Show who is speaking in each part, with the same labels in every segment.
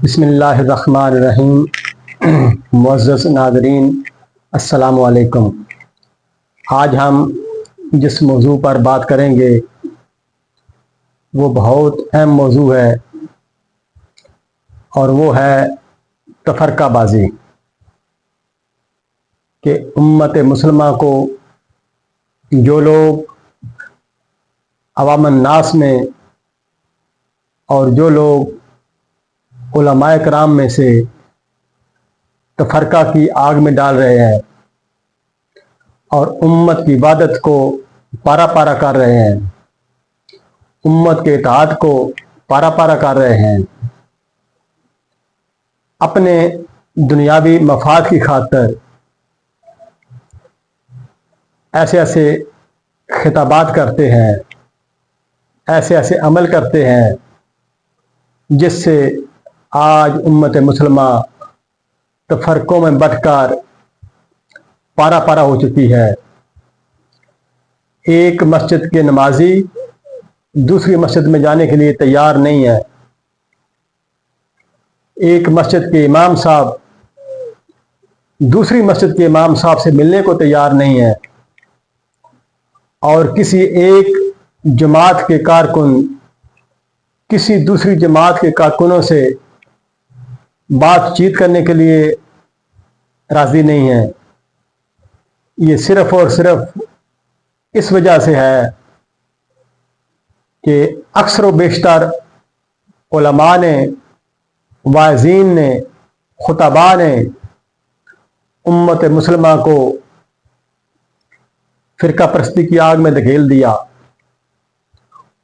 Speaker 1: بسم اللہ الرحمن الرحیم۔ معزز ناظرین، السلام علیکم۔ آج ہم جس موضوع پر بات کریں گے وہ بہت اہم موضوع ہے اور وہ ہے تفرقہ بازی، کہ امت مسلمہ کو جو لوگ عوام الناس میں اور جو لوگ علماء کرام میں سے تفرقہ کی آگ میں ڈال رہے ہیں اور امت کی عبادت کو پارا پارا کر رہے ہیں، امت کے اطاعت کو پارا پارا کر رہے ہیں، اپنے دنیاوی مفاد کی خاطر ایسے ایسے خطابات کرتے ہیں، ایسے ایسے عمل کرتے ہیں جس سے آج امت مسلمہ تفرقوں میں بٹ کر پارا پارا ہو چکی ہے۔ ایک مسجد کے نمازی دوسری مسجد میں جانے کے لیے تیار نہیں ہے، ایک مسجد کے امام صاحب دوسری مسجد کے امام صاحب سے ملنے کو تیار نہیں ہے، اور کسی ایک جماعت کے کارکن کسی دوسری جماعت کے کارکنوں سے بات چیت کرنے کے لیے راضی نہیں ہے۔ یہ صرف اور صرف اس وجہ سے ہے کہ اکثر و بیشتر علماء نے، واعظین نے، خطباء نے امت مسلمہ کو فرقہ پرستی کی آگ میں دھکیل دیا،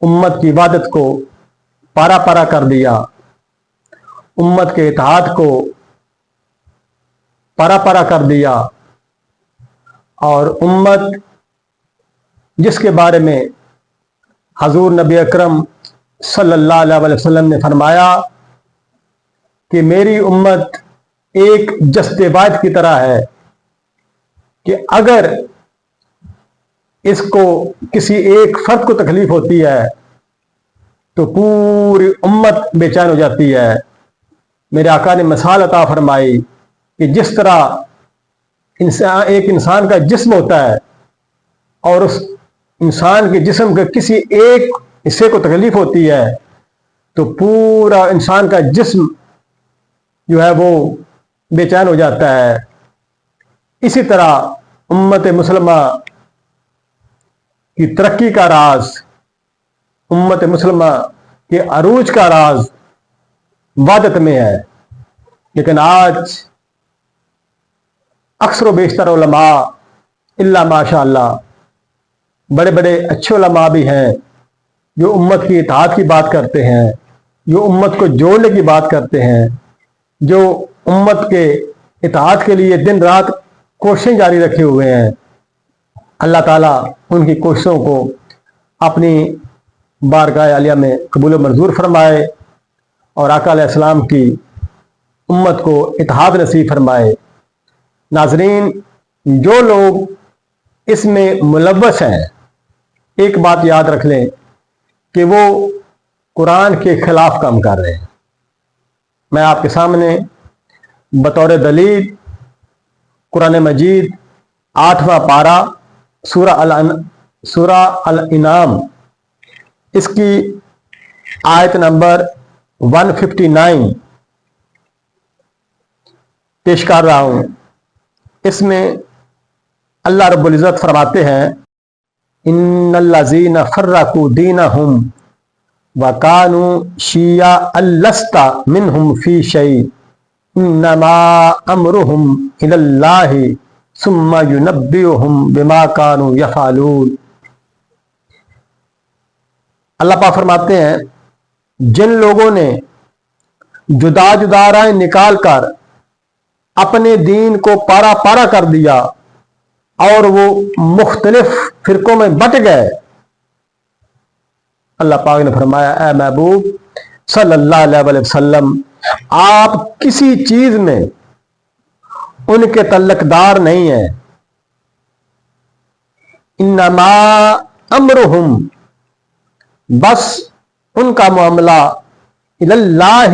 Speaker 1: امت کی عبادت کو پارا پارا کر دیا، امت کے اطاعت کو پارا پارا کر دیا، اور امت جس کے بارے میں حضور نبی اکرم صلی اللہ علیہ وسلم نے فرمایا کہ میری امت ایک جسد واحد کی طرح ہے، کہ اگر اس کو کسی ایک فرد کو تکلیف ہوتی ہے تو پوری امت بے چین ہو جاتی ہے۔ میرے آقا نے مثال عطا فرمائی کہ جس طرح ایک انسان کا جسم ہوتا ہے اور اس انسان کے جسم کے کسی ایک حصے کو تکلیف ہوتی ہے تو پورا انسان کا جسم جو ہے وہ بے چین ہو جاتا ہے، اسی طرح امت مسلمہ کی ترقی کا راز، امت مسلمہ کے عروج کا راز وحدت میں ہے۔ لیکن آج اکثر و بیشتر علماء الا ماشاء اللہ، بڑے بڑے اچھے علماء بھی ہیں جو امت کی اطاعت کی بات کرتے ہیں، جو امت کو جوڑنے کی بات کرتے ہیں، جو امت کے اطاعت کے لیے دن رات کوششیں جاری رکھے ہوئے ہیں۔ اللہ تعالیٰ ان کی کوششوں کو اپنی بارگاہ عالیہ میں قبول و منظور فرمائے اور آقا علیہ السلام کی امت کو اتحاد نصیب فرمائے۔ ناظرین، جو لوگ اس میں ملوث ہیں، ایک بات یاد رکھ لیں کہ وہ قرآن کے خلاف کام کر رہے ہیں۔ میں آپ کے سامنے بطور دلیل قرآن مجید 8واں پارہ سورہ الانعام اس کی آیت نمبر 159 پیش کر رہا ہوں۔ اس میں اللہ رب العزت فرماتے ہیں، ان الذین فرقوا دینہم وکانوا شیعا لست منہم فی شیء انما امرہم الی اللہ ثم ینبئہم بما کانوا یفعلون۔ اللہ پاک فرماتے ہیں، جن لوگوں نے جدا جدا راہیں نکال کر اپنے دین کو پارا پارا کر دیا اور وہ مختلف فرقوں میں بٹ گئے، اللہ پاک نے فرمایا، اے محبوب صلی اللہ علیہ وسلم، آپ کسی چیز میں ان کے تعلقدار نہیں ہیں۔ انما امرہم، بس ان کا معاملہ اللہ